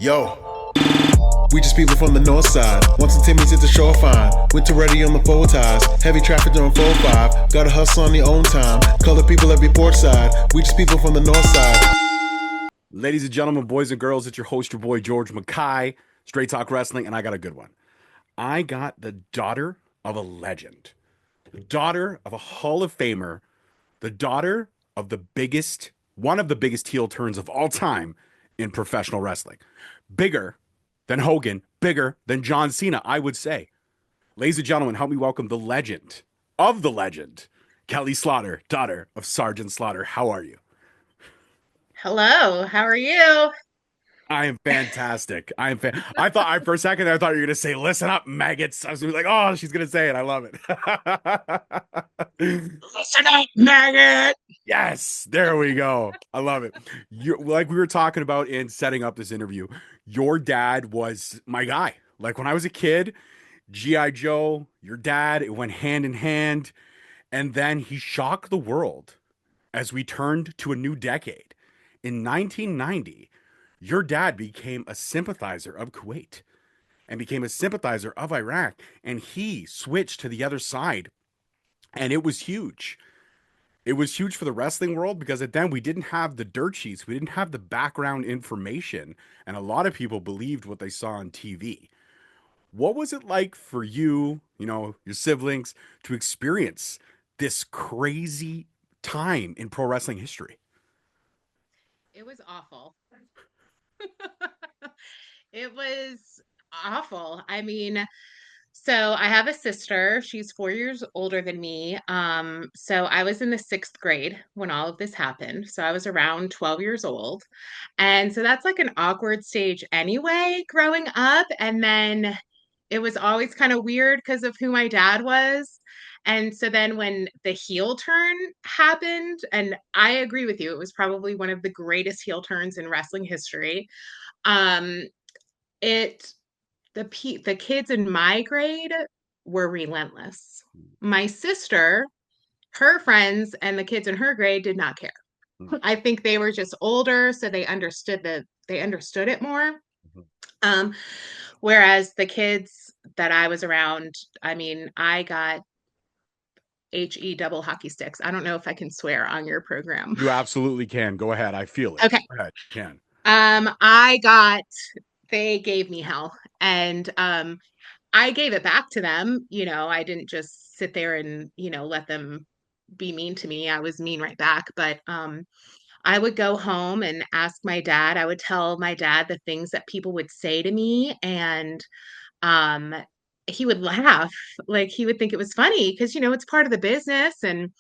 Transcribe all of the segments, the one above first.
Yo, we just people from the north side. Once the Timmy's hit the shore fine. Winter ready on the four ties. Heavy traffic during 4-5. Gotta hustle on your own time. Color people every port side. We just people from the north side. Ladies and gentlemen, boys and girls, it's your host, your boy George Mackay, Straight Talk Wrestling, and I got a good one. I got the daughter of a legend, the daughter of a Hall of Famer, the daughter of one of the biggest heel turns of all time in professional wrestling. Bigger than Hogan, bigger than John Cena, I would say. Ladies and gentlemen, help me welcome the legend of the legend, Kelly Slaughter, daughter of Sergeant Slaughter. How are you? Hello, how are you? I am fantastic. For a second I thought you were gonna say, "Listen up, maggots." I was gonna be like, "Oh, she's gonna say it." I love it. Listen up, maggot. Yes, there we go. I love it. Like we were talking about in setting up this interview. Your dad was my guy. Like when I was a kid, GI Joe, your dad, it went hand in hand, and then he shocked the world as we turned to a new decade. In 1990, your dad became a sympathizer of Kuwait and became a sympathizer of Iraq, and he switched to the other side, and it was huge. It was huge for the wrestling world because at then we didn't have the dirt sheets, we didn't have the background information, and a lot of people believed what they saw on TV. What was it like for you, your siblings, to experience this crazy time in pro wrestling history? It was awful. It was awful. So I have a sister. She's 4 years older than me. So I was in the sixth grade when all of this happened. So I was around 12 years old. And so that's like an awkward stage anyway, growing up. And then it was always kind of weird because of who my dad was. And so then when the heel turn happened, and I agree with you, it was probably one of the greatest heel turns in wrestling history. Um, it the kids in my grade were relentless. My sister, her friends, and the kids in her grade did not care. Mhm. I think they were just older, so they understood it more. Um, Whereas the kids that I was around, I got HE double hockey sticks. I don't know if I can swear on your program. You absolutely can. Go ahead. I feel it. Okay. Go ahead. You can. I got they gave me hell, and I gave it back to them. I didn't just sit there and, let them be mean to me. I was mean right back. But I would go home and ask my dad. I would tell my dad the things that people would say to me, and um he would laugh. Like he would think it was funny because, it's part of the business. And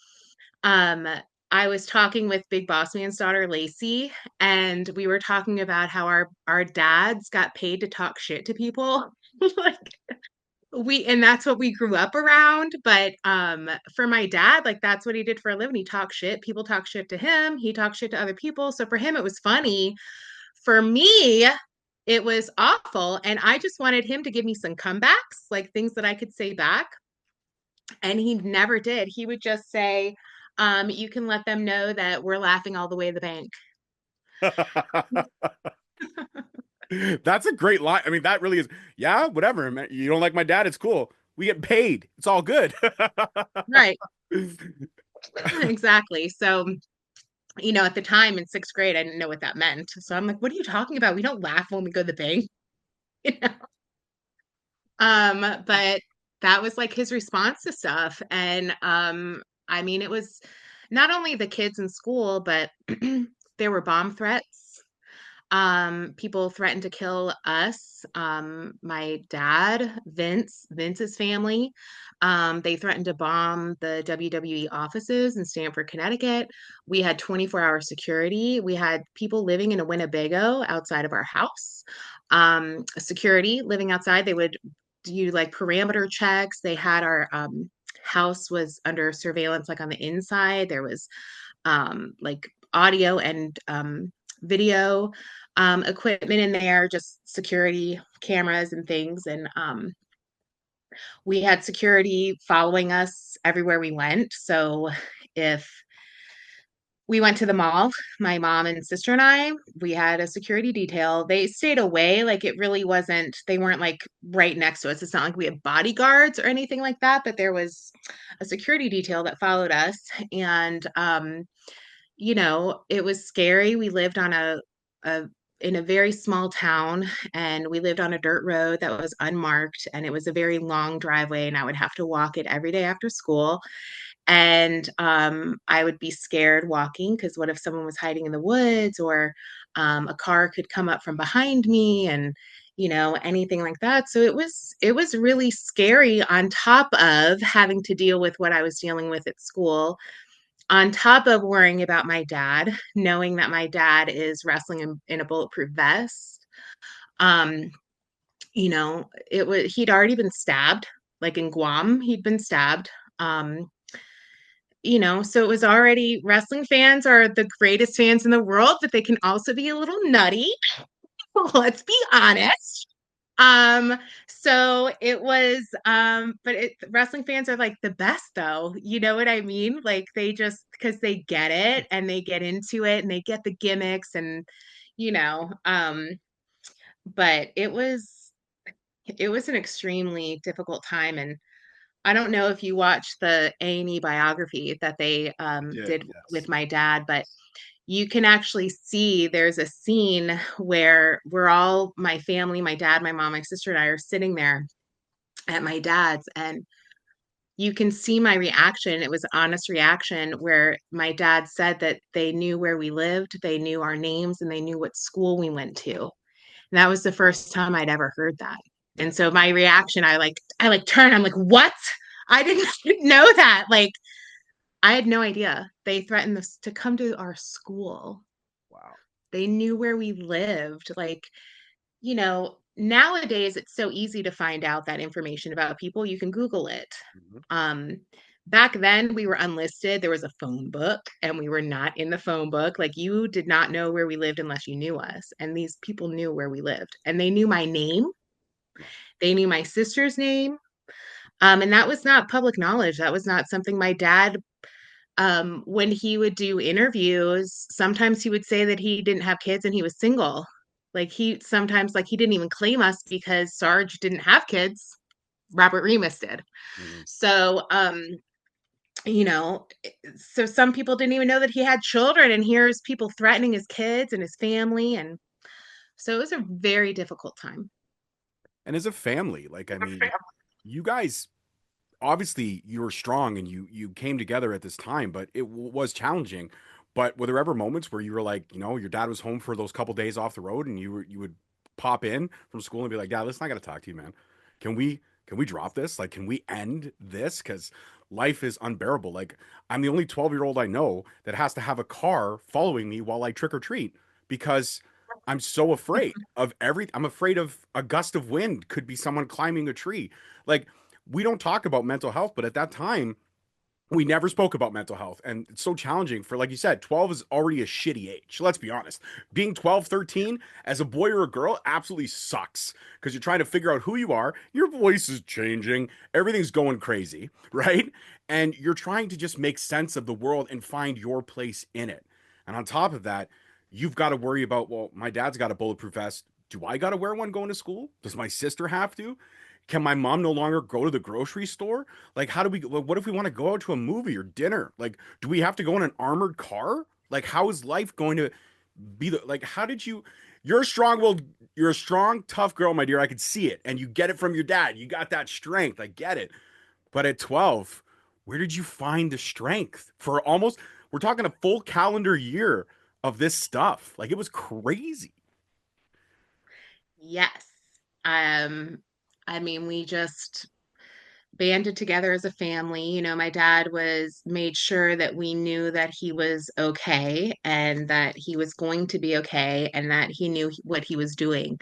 um I was talking with Big Boss Man's daughter Lacey, and we were talking about how our dads got paid to talk shit to people. Like and that's what we grew up around. But for my dad, like that's what he did for a living. He talked shit. People talk shit to him. He talked shit to other people. So for him it was funny. For me, it was awful. And I just wanted him to give me some comebacks, like things that I could say back. And he never did. He would just say, you can let them know that we're laughing all the way to the bank. That's a great line. I mean, that really is. Yeah, whatever. Man. You don't like my dad? It's cool. We get paid. It's all good. Right. Exactly. So, at the time in sixth grade, I didn't know what that meant. So I'm like, what are you talking about? We don't laugh when we go to the bank. You know? But that was like his response to stuff. And it was not only the kids in school, but there were bomb threats. People threatened to kill us. My dad, Vince's family, they threatened to bomb the WWE offices in Stamford, Connecticut. We had 24-hour security. We had people living in a Winnebago outside of our house. Security living outside. They would do like parameter checks. They had our house was under surveillance, like on the inside. There was like audio and video equipment in there, just security cameras and things. And we had security following us everywhere we went. So if We went to the mall. My mom and sister and I, we had a security detail. They stayed away. Like it really wasn't, they weren't like right next to us. It's not like we had bodyguards or anything like that, but there was a security detail that followed us. And it was scary. We lived on a in a very small town, and we lived on a dirt road that was unmarked, and it was a very long driveway, and I would have to walk it every day after school. And I would be scared walking because what if someone was hiding in the woods, or a car could come up from behind me, and anything like that. So it was really scary, on top of having to deal with what I was dealing with at school, on top of worrying about my dad, knowing that my dad is wrestling in a bulletproof vest. Um, he'd already been stabbed, like in Guam, he'd been stabbed. Um, so it was already, wrestling fans are the greatest fans in the world, but they can also be a little nutty. Let's be honest. Um, so it was, but wrestling fans are like the best though. You know what I mean? Like they just, because they get it and they get into it and they get the gimmicks, and you know, um, but it was an extremely difficult time. And I don't know if you watched the A&E biography that they Did, did with yes. my dad, but you can actually see there's a scene where we're all, my family, my dad, my mom, my sister, and I are sitting there at my dad's, and you can see my reaction. It was an honest reaction where my dad said that they knew where we lived, they knew our names, and they knew what school we went to. And that was the first time I'd ever heard that. Yeah. And so my reaction, I turn, I'm like, what? I didn't know that. Like, I had no idea. They threatened us to come to our school. Wow. They knew where we lived. Like, nowadays it's so easy to find out that information about people. You can Google it. Mhm. Um, Back then we were unlisted. There was a phone book, and we were not in the phone book. Like you did not know where we lived unless you knew us. And these people knew where we lived, and they knew my name. Wow. They knew my sister's name. And that was not public knowledge. That was not something my dad, when he would do interviews, sometimes he would say that he didn't have kids and he was single. Like he sometimes, like he didn't even claim us because Sarge didn't have kids. Robert Remus did. Mhm. So, you know, so some people didn't even know that he had children, and here's people threatening his kids and his family. And so it was a very difficult time. And as a family, like, I mean, you guys obviously you were strong and you came together at this time, but it was challenging. But were there ever moments where you were like, your dad was home for those couple days off the road, and you would pop in from school and be like, Dad, listen, I got to talk to you, man. Can we drop this? Like, can we end this? Because life is unbearable. Like, I'm the only 12-year-old I know that has to have a car following me while I trick or treat because I'm so afraid of I'm afraid of a gust of wind could be someone climbing a tree. Like, we don't talk about mental health, but at that time, we never spoke about mental health. And it's so challenging for, like you said, 12 is already a shitty age. Let's be honest. Being 12, 13 as a boy or a girl absolutely sucks because you're trying to figure out who you are. Your voice is changing. Everything's going crazy, right? And you're trying to just make sense of the world and find your place in it. And on top of that, you've got to worry about, well, my dad's got a bulletproof vest. Do I got to wear one going to school? Does my sister have to? Can my mom no longer go to the grocery store? Like, how do we, what if we want to go out to a movie or dinner? Like, do we have to go in an armored car? Like, how is life going to be like, how did you're a you're a strong, tough girl, my dear. I could see it. And you get it from your dad. You got that strength. I get it. But at 12, where did you find the strength for we're talking a full calendar year of this stuff? Like, it was crazy. Yes. Um, I mean, we just banded together as a family. My dad was made sure that we knew that he was okay, and that he was going to be okay, and that he knew what he was doing.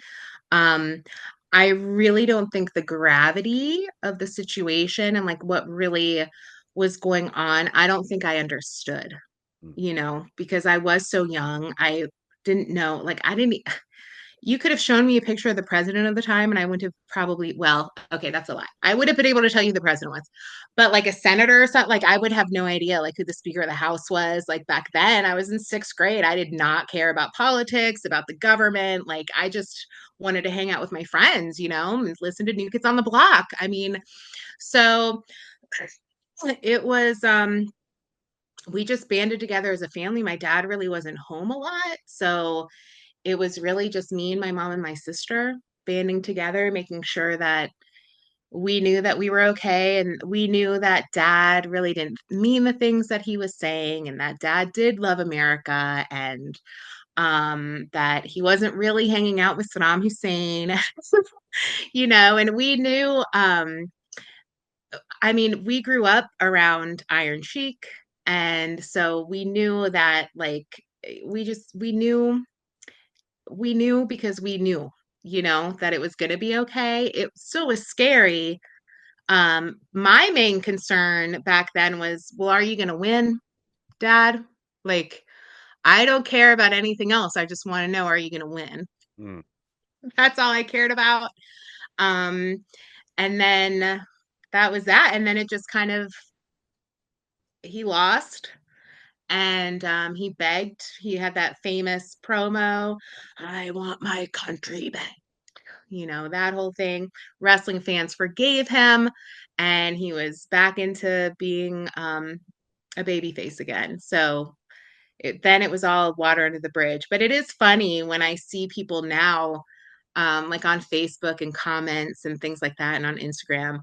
Um, I really don't think the gravity of the situation and like what really was going on, I don't think I understood, Mm. because I was so young. I didn't know, like, I didn't. You could have shown me a picture of the president of the time, and I would have probably, well, okay, that's a lie. I would have been able to tell you the president was, but like a senator or something, like I would have no idea like who the Speaker of the House was. Like back then, I was in sixth grade. I did not care about politics, about the government. Like I just wanted to hang out with my friends, and listen to New Kids on the Block. I mean, so it was we just banded together as a family. My dad really wasn't home a lot, so it was really just me and my mom and my sister banding together, making sure that we knew that we were okay, and we knew that dad really didn't mean the things that he was saying, and that dad did love America, and that he wasn't really hanging out with Saddam Hussein. And we knew, I mean, we grew up around Iron Sheik, and so we knew that, like, we knew because we knew, that it was going to be okay. It still was scary. My main concern back then was, well, are you going to win, Dad? Like, I don't care about anything else. I just want to know, are you going to win? Mm. That's all I cared about. Um, and then that was that. And then it just kind of, he lost. And he begged. He had that famous promo, I want my country back. That whole thing. Wrestling fans forgave him, and he was back into being a baby face again. So then it was all water under the bridge. But it is funny when I see people now, like on Facebook and comments and things like that, and on Instagram,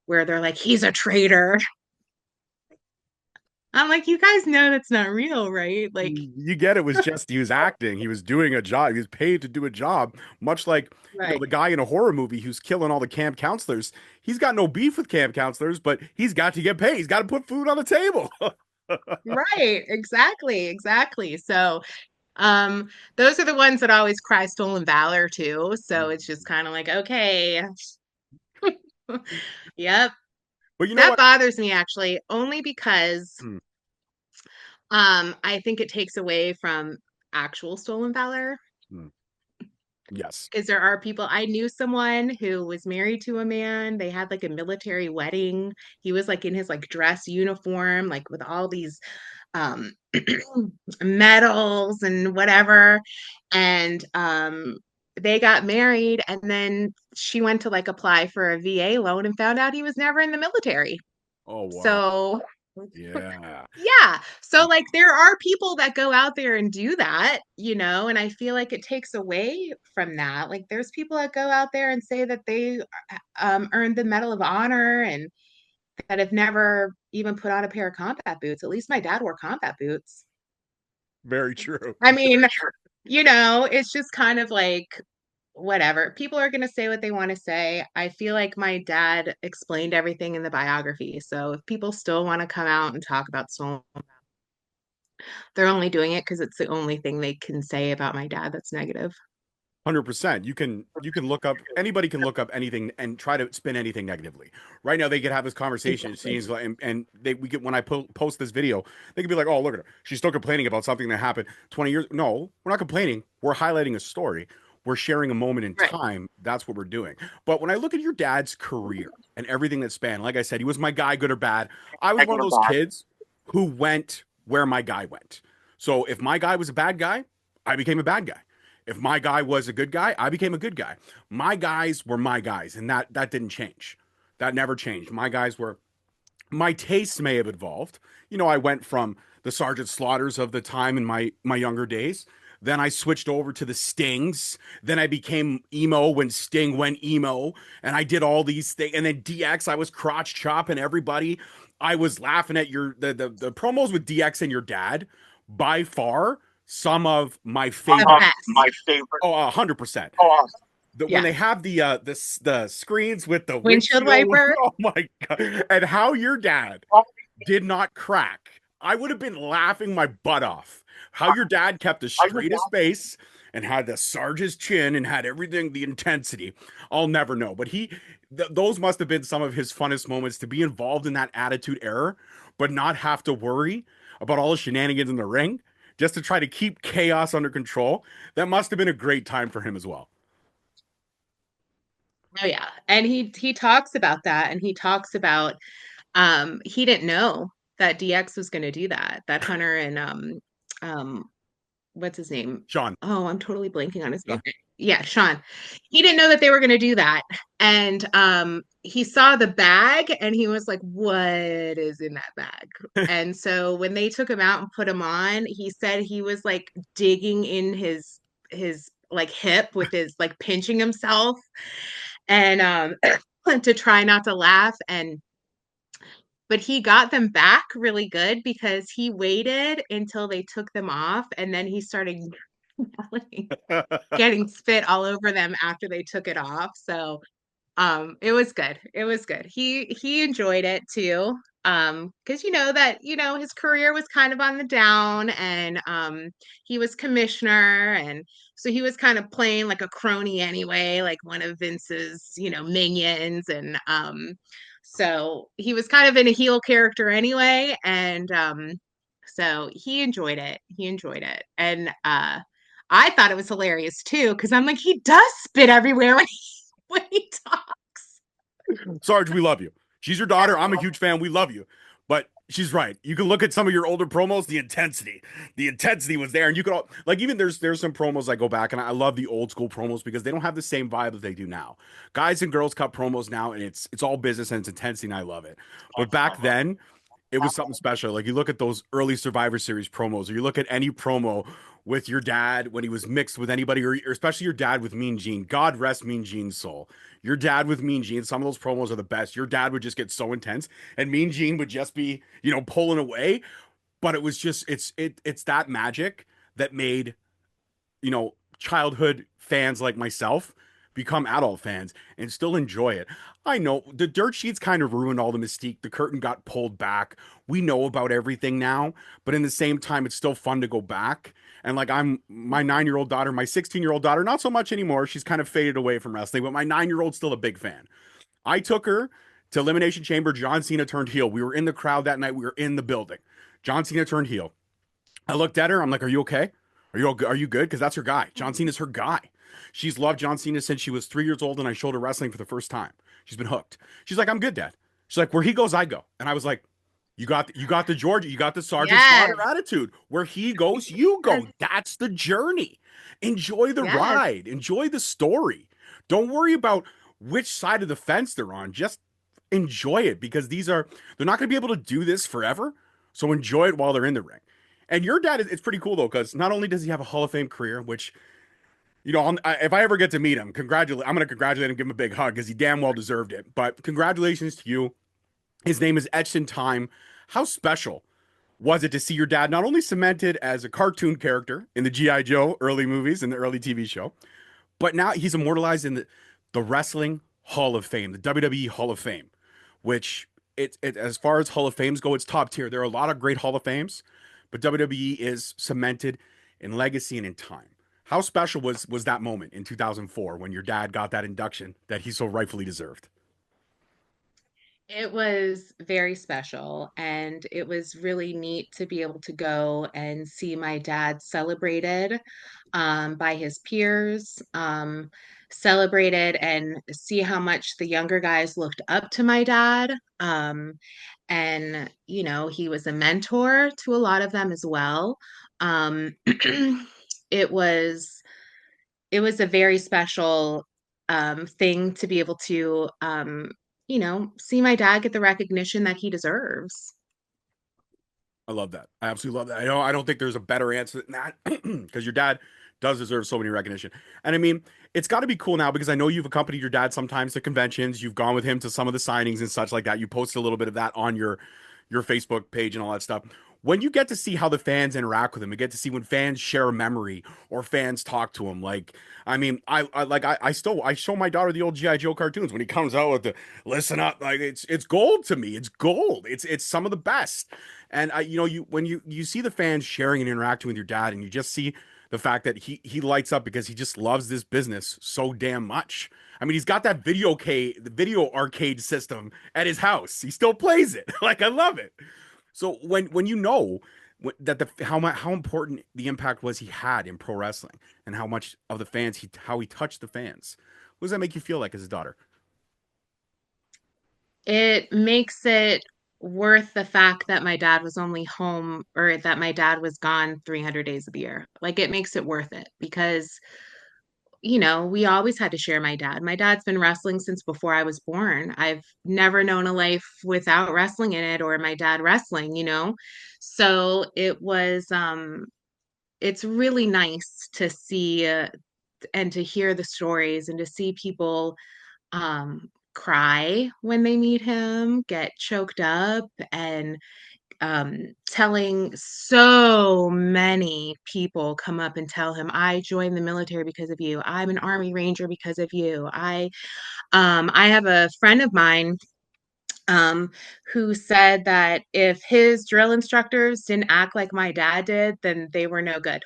where they're like, he's a traitor. I'm like, you guys know that's not real, right? Like, You get it was just he was acting. He was doing a job. He was paid to do a job, much like right. the guy in a horror movie who's killing all the camp counselors. He's got no beef with camp counselors, but he's got to get paid. He's got to put food on the table. Right, exactly. So, those are the ones that always cry stolen valor too. So it's just kind of like, okay, yep. But you know That what? bothers me actually, only because Hmm, I think it takes away from actual stolen valor. hmm. Yes. Because there are people, I knew someone who was married to a man. They had like a military wedding. He was like in his like dress uniform, like with all these um medals and whatever. And they got married, and then she went to like apply for a VA loan and found out he was never in the military. Oh wow. So Yeah. yeah. So like there are people that go out there and do that, and I feel like it takes away from that. Like there's people that go out there and say that they earned the Medal of Honor and that have never even put on a pair of combat boots. At least my dad wore combat boots. Very true. I mean, it's just kind of like whatever. People are going to say what they want to say. I feel like my dad explained everything in the biography. So if people still want to come out and talk about stolen, they're only doing it because it's the only thing they can say about my dad that's negative. 100%. You can look up anybody can look up anything and try to spin anything negatively. Right now they could have this conversation. It Exactly. seems like and they we get when I post this video, they could be like, "Oh, look at her. She's still complaining about something that happened 20 years." No, we're not complaining. We're highlighting a story. We're sharing a moment in Right. time. That's what we're doing. But when I look at your dad's career and everything that spanned, like I said, he was my guy, good or bad. I was one of those kids who went where my guy went. So if my guy was a bad guy, I became a bad guy. If my guy was a good guy, I became a good guy. My guys were my guys, and that didn't change. That never changed. My guys were my tastes may have evolved. I went from the Sergeant Slaughters of the time in my younger days. Then I switched over to the Stings. Then I became emo when Sting went emo, and I did all these things. And then DX, I was crotch chopping everybody. I was laughing at the promos with DX and your dad. By far, some of my The favorite. best. Oh, 100%. When Yeah. they have the screens with the Windshield windshield, wiper. oh my god, and how your dad did not crack. I would have been laughing my butt off. How your dad kept the straightest face and had the Sarge's chin and had everything, the intensity. I'll never know. But those must have been some of his funnest moments to be involved in that attitude era, but not have to worry about all the shenanigans in the ring. just to try to keep chaos under control. That must have been a great time for him as well. Oh yeah. And he talks about that, and he talks about he didn't know that DX was going to do that. That Hunter and um what's his name? Sean. Oh, I'm totally blanking on his name. Sean. Yeah, Sean. He didn't know that they were going to do that. And he saw the bag and he was like, "What is in that bag?" And so when they took him out and put him on, he said he was like digging in his like hip with his like pinching himself and to try not to laugh. And but he got them back really good because he waited until they took them off, and then he started yelling, getting spit all over them after they took it off. So it was good. It was good. He enjoyed it too. Because you know that, his career was kind of on the down, and he was commissioner, and so he was kind of playing like a crony anyway, like one of Vince's, minions. And so he was kind of in a heel character anyway, and so he enjoyed it. He enjoyed it. And I thought it was hilarious too, because I'm like, he does spit everywhere when he talks. Sarge, we love you. She's your daughter. I'm a huge fan. We love you. But she's right. You can look at some of your older promos, the intensity was there. And you could all, like, even there's some promos I go back, and I love the old school promos because they don't have the same vibe that they do now. Guys and girls cut promos now, and it's all business and it's intensity, and I love it. But back then, it was something special. Like, you look at those early Survivor Series promos, or you look at any promo with your dad when he was mixed with anybody, or especially your dad with Mean Gene. God rest Mean Gene's soul. Your dad with Mean Gene, some of those promos are the best. Your dad would just get so intense, and Mean Gene would just be, pulling away. But it was just, it's that magic that made, childhood fans like myself become adult fans and still enjoy it. I know the dirt sheets kind of ruined all the mystique. The curtain got pulled back. We know about everything now, but in the same time, it's still fun to go back. And like, my 9-year-old daughter, my 16-year-old daughter, not so much anymore. She's kind of faded away from wrestling, but my 9-year-old's still a big fan. I took her to Elimination Chamber. John Cena turned heel. We were in the crowd that night. We were in the building. John Cena turned heel. I looked at her. I'm like, "Are you okay? Are you good?" Because that's her guy. John Cena's her guy. She's loved John Cena since she was 3 years old, and I showed her wrestling for the first time. She's been hooked. She's like, "I'm good, Dad." She's like, "Where he goes, I go." And I was like, you got the Georgia, you got the Sergeant Yes. Slaughter attitude. Where he goes, you go. That's the journey. Enjoy the ride. Enjoy the story. Don't worry about which side of the fence they're on. Just enjoy it, because they're not going to be able to do this forever. So enjoy it while they're in the ring. And your dad, it's pretty cool though, because not only does he have a Hall of Fame career, which, if I ever get to meet him, I'm going to congratulate him, give him a big hug, because he damn well deserved it. But congratulations to you. His name is etched in time. How special was it to see your dad not only cemented as a cartoon character in the G.I. Joe early movies and the early TV show, but now he's immortalized in the Wrestling Hall of Fame, the WWE Hall of Fame, which it as far as Hall of Fames go, it's top tier. There are a lot of great Hall of Fames, but WWE is cemented in legacy and in time. How special was that moment in 2004 when your dad got that induction that he so rightfully deserved? It was very special, and it was really neat to be able to go and see my dad celebrated by his peers, celebrated, and see how much the younger guys looked up to my dad. And, he was a mentor to a lot of them as well. It was it was a very special thing to be able to see my dad get the recognition that he deserves. I love that. I absolutely love that. I don't think there's a better answer than that, because your dad does deserve so many recognition. And I mean, it's got to be cool now, because I know you've accompanied your dad sometimes to conventions. You've gone with him to some of the signings and such like that. You posted a little bit of that on your Facebook page and all that stuff. When you get to see how the fans interact with him, you get to see when fans share a memory or fans talk to him. Like, I mean, I show my daughter the old G.I. Joe cartoons when he comes out with the "listen up," like it's gold to me. It's gold. It's some of the best. And when you see the fans sharing and interacting with your dad, and you just see the fact that he lights up because he just loves this business so damn much. I mean, he's got that the video arcade system at his house. He still plays it. Like, I love it. So when you know that the how important the impact was he had in pro wrestling, and how much of the fans how he touched the fans. What does that make you feel like as a daughter? It makes it worth the fact that my dad was only home or that my dad was gone 300 days of the year. Like it makes it worth it because, we always had to share my dad. My dad's been wrestling since before I was born. I've never known a life without wrestling in it or my dad wrestling. So it's really nice to see and to hear the stories and to see people cry when they meet him, get choked up, and telling so many people come up and tell him, I joined the military because of you. I'm an Army Ranger because of you. I have a friend of mine who said that if his drill instructors didn't act like my dad did, then they were no good.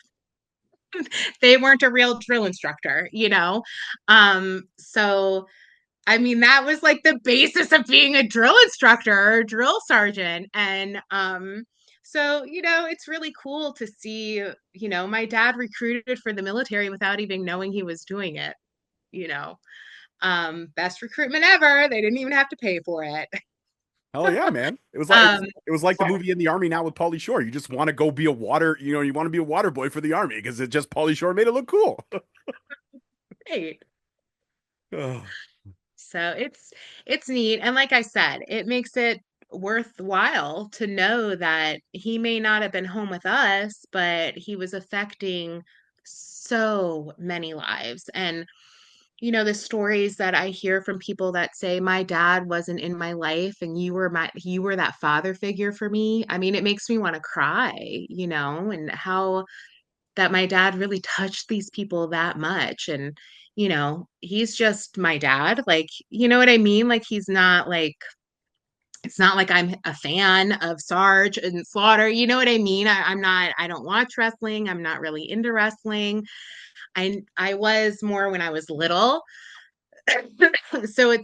They weren't a real drill instructor. So I mean, that was like the basis of being a drill instructor or drill sergeant. And so, it's really cool to see, my dad recruited for the military without even knowing he was doing it, you know. Best recruitment ever. They didn't even have to pay for it. Hell yeah, man! It was like Um, it was like the movie In the Army Now with Pauly Shore. You just want to go be a water, you want to be a water boy for the army because it just Pauly Shore made it look cool. right. Oh, So it's neat. And like I said, it makes it worthwhile to know that he may not have been home with us, but he was affecting so many lives. And the stories that I hear from people that say my dad wasn't in my life and you were that father figure for me. I mean, it makes me want to cry, and how that my dad really touched these people that much. And, he's just my dad. Like, you know what I mean? Like, it's not like I'm a fan of Sarge and Slaughter. You know what I mean? I'm not, I don't watch wrestling. I'm not really into wrestling. I was more when I was little. So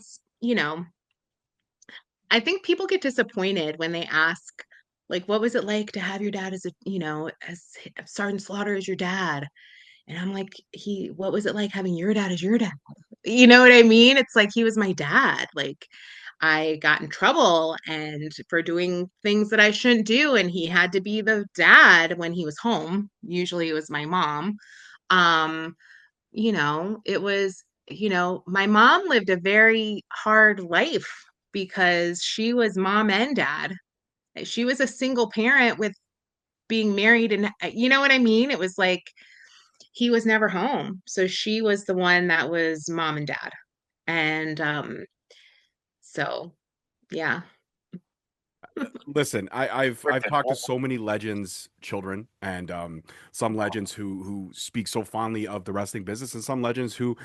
I think people get disappointed when they ask, like, what was it like to have your dad as Sergeant Slaughter as your dad? And I'm like, what was it like having your dad as your dad? You know what I mean? It's like he was my dad. Like I got in trouble and for doing things that I shouldn't do. And he had to be the dad when he was home. Usually it was my mom. Um, my mom lived a very hard life because she was mom and dad. She was a single parent with being married and you know what I mean? It was like he was never home. So she was the one that was mom and dad. And so yeah. listen, I've talked to so many legends, children, and some legends who speak so fondly of the wrestling business, and some legends who,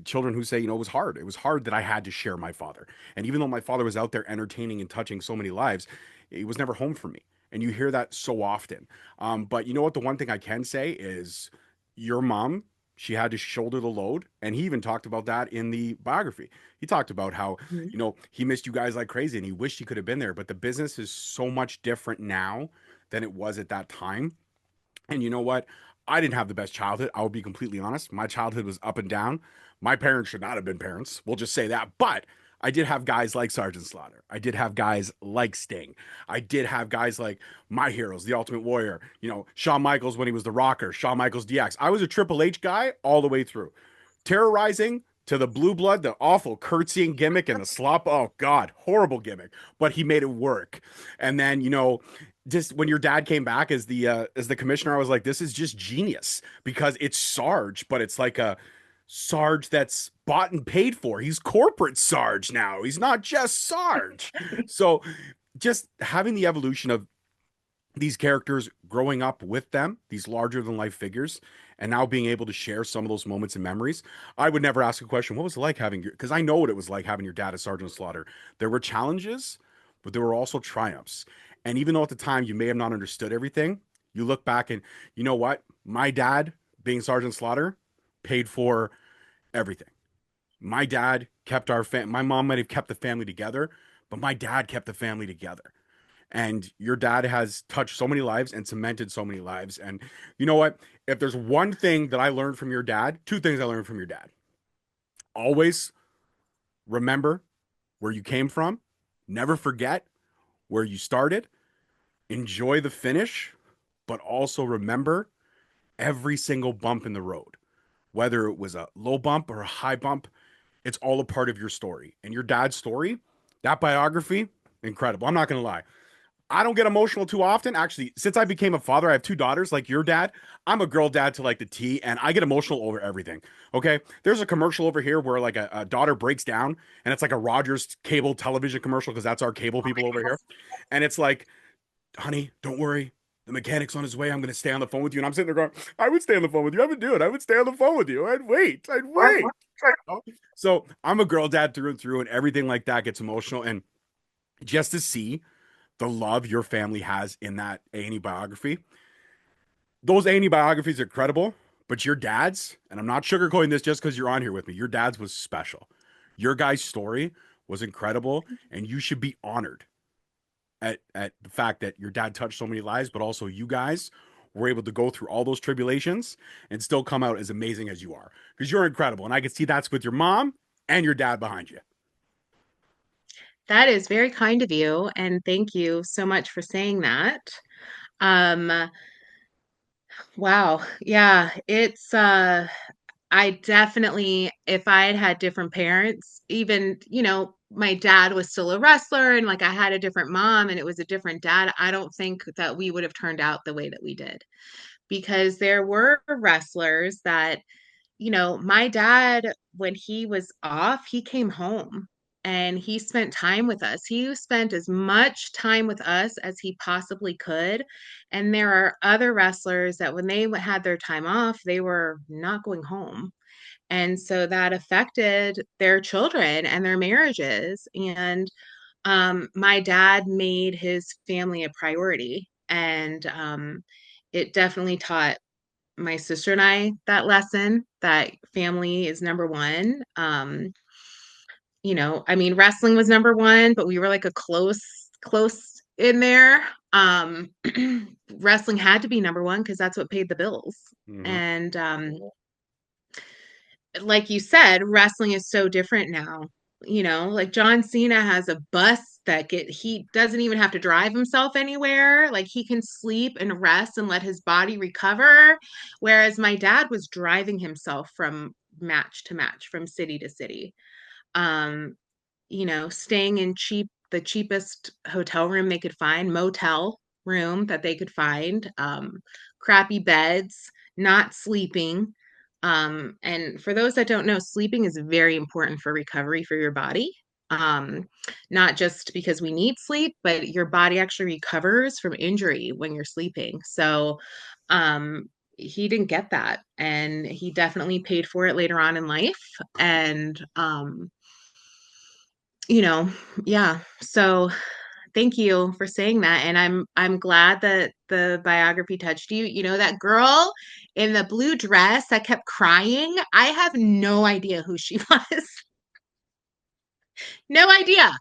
children who say, it was hard. It was hard that I had to share my father, and even though my father was out there entertaining and touching so many lives, he was never home for me. And you hear that so often. But you know what? The one thing I can say is, your mom. She had to shoulder the load, and he even talked about that in the biography. He talked about how Mhm. he missed you guys like crazy and he wished he could have been there. But the business is so much different now than it was at that time. And you know what? I didn't have the best childhood. I will be completely honest. My childhood was up and down. My parents should not have been parents. We'll just say that. But I did have guys like Sergeant Slaughter. I did have guys like Sting. I did have guys like my heroes, the Ultimate Warrior, Shawn Michaels when he was the Rocker, Shawn Michaels DX. I was a Triple H guy all the way through. Terrorizing to the blue blood, the awful curtsying gimmick and the slop. Oh God, horrible gimmick, but he made it work. And then, just when your dad came back as the commissioner, I was like, this is just genius because it's Sarge, but it's like a Sarge that's bought and paid for. He's corporate Sarge now. He's not just Sarge. So just having the evolution of these characters, growing up with them, these larger than life figures, and now being able to share some of those moments and memories. I would never ask a question, what was it like having your, because I know what it was like having your dad as Sergeant Slaughter. There were challenges, but there were also triumphs. And even though at the time you may have not understood everything, you look back and you know what? My dad, being Sergeant Slaughter, paid for everything. My dad kept my mom might have kept the family together, but my dad kept the family together. And your dad has touched so many lives and cemented so many lives. And you know what? If there's one thing that I learned from your dad, two things I learned from your dad. Always remember where you came from, never forget where you started, enjoy the finish, but also remember every single bump in the road. Whether it was a low bump or a high bump, it's all a part of your story. And your dad's story, that biography, incredible. I'm not going to lie. I don't get emotional too often. Actually, since I became a father, I have two daughters like your dad. I'm a girl dad to like the T, and I get emotional over everything. Okay. There's a commercial over here where like a daughter breaks down, and it's like a Rogers cable television commercial because that's our cable people over here. And it's like, honey, don't worry. The mechanic's on his way. I'm going to stay on the phone with you. And I'm sitting there going, I would stay on the phone with you. I would do it. I would stay on the phone with you. I'd wait. I'd wait. So I'm a girl dad through and through, and everything like that gets emotional. And just to see the love your family has in that A&E biography. Those A&E biographies are credible, but your dad's, and I'm not sugarcoating this just because you're on here with me, your dad's was special. Your guy's story was incredible, and you should be honored at the fact that your dad touched so many lives, but also you guys were able to go through all those tribulations and still come out as amazing as you are. Because you're incredible. And I can see that's with your mom and your dad behind you. That is very kind of you, and thank you so much for saying that. Um, wow. Yeah, it's I definitely, if I had had different parents, even, my dad was still a wrestler and like I had a different mom and it was a different dad, I don't think that we would have turned out the way that we did because there were wrestlers that my dad, when he was off, he came home and he spent time with us. He spent as much time with us as he possibly could. And there are other wrestlers that when they had their time off, they were not going home. And so that affected their children and their marriages. And my dad made his family a priority. And it definitely taught my sister and I that lesson that family is number one. I mean, wrestling was number one, but we were like a close in there. Wrestling had to be number one because that's what paid the bills. Mm-hmm. And like you said, wrestling is so different now. Like John Cena has a bus that he doesn't even have to drive himself anywhere. Like he can sleep and rest and let his body recover. Whereas my dad was driving himself from match to match, from city to city. Um, staying in the cheapest hotel room they could find, motel room that they could find, crappy beds, not sleeping. And for those that don't know, sleeping is very important for recovery for your body. Not just because we need sleep, but your body actually recovers from injury when you're sleeping. So, he didn't get that, and he definitely paid for it later on in life. And, you know, yeah. So thank you for saying that. And I'm glad that the biography touched you. That girl in the blue dress that kept crying, I have no idea who she was. No idea.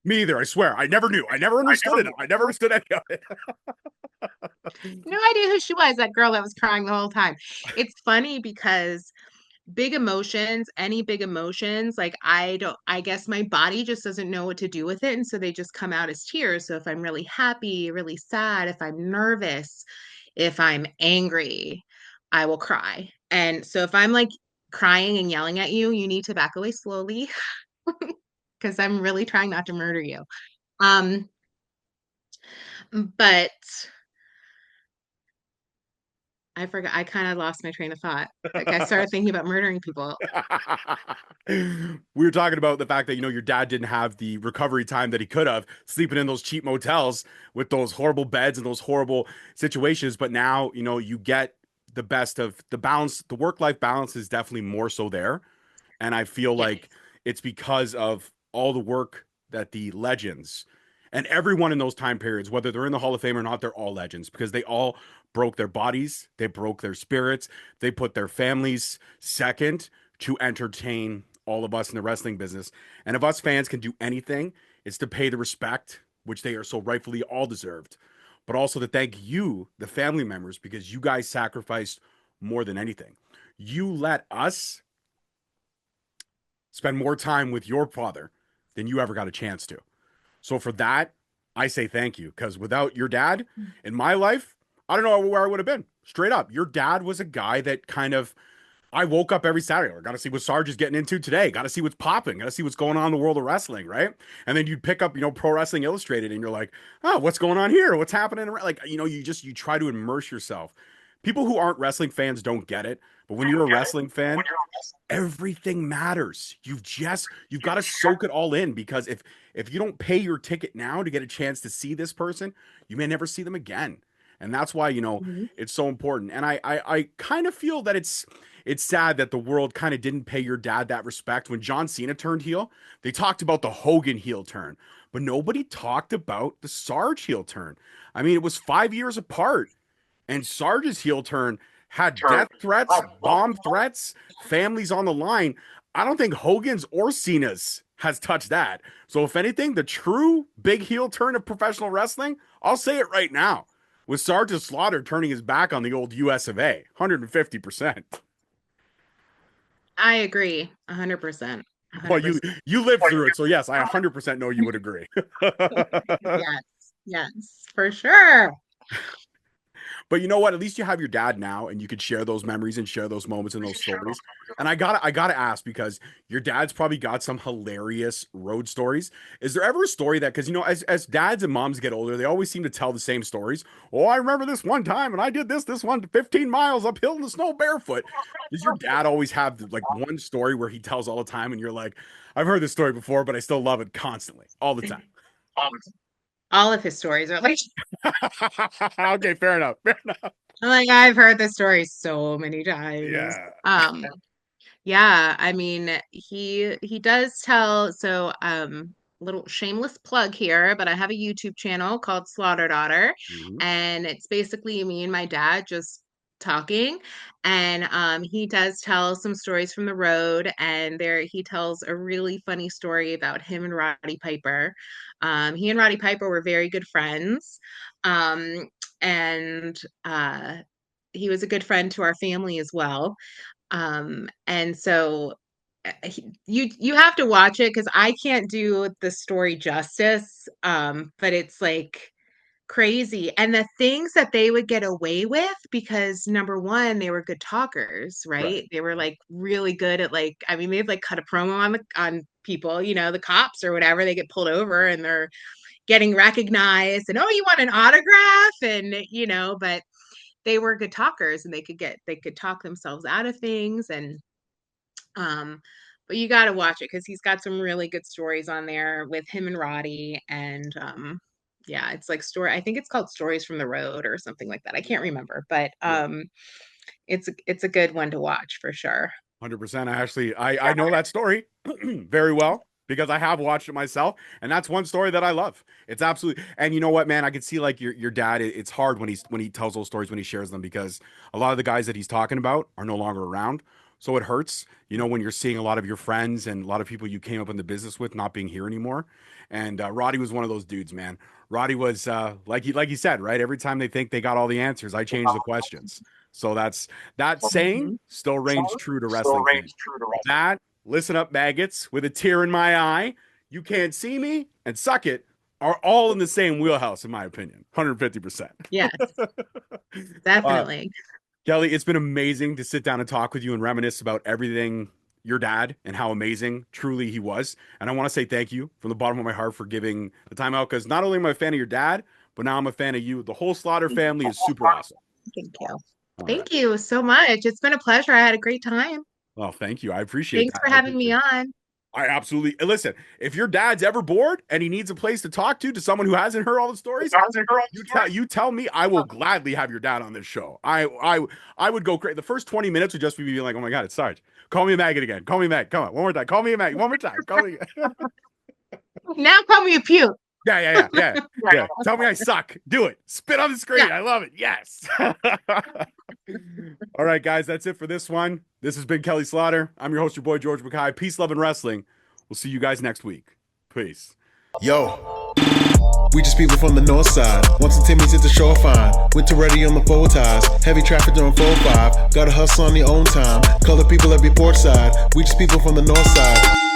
Me either, I swear. I never knew. I never understood it. I never understood any of it. No idea who she was, that girl that was crying the whole time. It's funny because any big emotions, like I guess my body just doesn't know what to do with it. And so they just come out as tears. So if I'm really happy, really sad, if I'm nervous, if I'm angry, I will cry. And so if I'm like crying and yelling at you, you need to back away slowly because I'm really trying not to murder you. Um, but I forgot, I kind of lost my train of thought. Like I started thinking about murdering people. We were talking about the fact that your dad didn't have the recovery time that he could have, sleeping in those cheap motels with those horrible beds and those horrible situations. But now you get the best of the balance. The work-life balance is definitely more so there, and I feel Yes. like it's because of all the work that the legends and everyone in those time periods, whether they're in the Hall of Fame or not, they're all legends because they all broke their bodies, they broke their spirits, they put their families second to entertain all of us in the wrestling business. And if us fans can do anything, It's to pay the respect which they are so rightfully all deserved, but also to thank you, the family members, because you guys sacrificed more than anything. You let us spend more time with your father than you ever got a chance to. So for that, I say thank you, because without your dad in my life, I don't know where I would have been. Straight up, your dad was a guy that kind of, I woke up every Saturday. I got to see what Sarge is getting into today. Got to see what's popping. Got to see what's going on in the world of wrestling, right? And then you'd pick up, Pro Wrestling Illustrated, and you're like, oh, what's going on here? What's happening? Like, you try to immerse yourself. People who aren't wrestling fans don't get it, but when you're a wrestling fan, everything matters. You've got to soak it all in, because if you don't pay your ticket now to get a chance to see this person, you may never see them again. And that's why, Mhm. it's so important. And I kind of feel that it's sad that the world kind of didn't pay your dad that respect. When John Cena turned heel, they talked about the Hogan heel turn, but nobody talked about the Sarge heel turn. I mean, it was 5 years apart, and Sarge's heel turn had death threats, bomb threats, families on the line. I don't think Hogan's or Cena's has touched that. So if anything, the true big heel turn of professional wrestling, I'll say it right now, with Sergeant Slaughter turning his back on the old US of A, 150%. I agree, 100%, Well, 100%. you lived through it, so yes, I 100% know you would agree. Yes, yes, for sure. But you know what? At least you have your dad now, and you could share those memories and share those moments and those stories. And I gotta ask, because your dad's probably got some hilarious road stories. Is there ever a story that, because as dads and moms get older, they always seem to tell the same stories. Oh, I remember this one time, and I did this one 15 miles uphill in the snow barefoot. Does your dad always have like one story where he tells all the time, and you're like, I've heard this story before, but I still love it constantly, all the time? All of his stories are like, Okay, fair enough. Fair enough. I'm like, I've heard this story so many times. Yeah. Yeah, I mean, he does tell, so little shameless plug here, but I have a YouTube channel called Slaughter Daughter, Mhm. and it's basically me and my dad just talking. And he does tell some stories from the road, and there he tells a really funny story about him and Roddy Piper. He and Roddy Piper were very good friends. Um, and he was a good friend to our family as well. And so you have to watch it because I can't do the story justice. But it's like crazy. And the things that they would get away with, because number one, they were good talkers, Right. right? They were like really good at, like, I mean, they'd like cut a promo on people, the cops or whatever. They get pulled over and they're getting recognized, and oh, you want an autograph, and but they were good talkers, and they could talk themselves out of things. And um but you got to watch it because he's got some really good stories on there with him and Roddy. And yeah, it's like story, I think it's called Stories from the Road or something like that. I can't remember, but Yeah. it's a good one to watch for sure. 100%. I know that story very well, because I have watched it myself, and that's one story that I love. It's absolutely, and you know what, man, I can see like your dad. It's hard when he tells those stories, when he shares them, because a lot of the guys that he's talking about are no longer around. So it hurts, when you're seeing a lot of your friends and a lot of people you came up in the business with not being here anymore. And Roddy was one of those dudes, man. Roddy was like he said, right? Every time they think they got all the answers, I change the questions. So that saying Mhm. still reigns true to wrestling fans. That, listen up, maggots, with a tear in my eye, you can't see me, and suck it, are all in the same wheelhouse, in my opinion. 150%. Yes, uh, definitely. Kelly, it's been amazing to sit down and talk with you and reminisce about everything, your dad, and how amazing truly he was. And I want to say thank you from the bottom of my heart for giving the time out, because not only am I a fan of your dad, but now I'm a fan of you. The whole Slaughter family is super awesome. Thank you. All right. Thank you so much. It's been a pleasure. I had a great time. Well, thank you. I appreciate Thanks that. for I having me appreciate it. on. I absolutely listen. If your dad's ever bored and he needs a place to talk to someone who hasn't heard all the stories, you tell me. I will gladly have your dad on this show. I would go crazy. The first 20 minutes would just be being like, oh my god, it's Sarge. Call me a maggot again. Call me a maggot. Come on, one more time. Call me a maggot. One more time. Call me. Now call me a puke. Yeah. Tell me I suck. Do it. Spit on the screen. Yeah. I love it. Yes. All right, guys, that's it for this one. This has been Kelly Slaughter. I'm your host, your boy George Mackay. Peace, love, and wrestling. We'll see you guys next week. Peace. Yo, we just people from the north side. Once the Timmy's hit the shore fine. Winter ready on the four ties. Heavy traffic during 4-5. Gotta hustle on your own time. Color people every port side. We just people from the north side.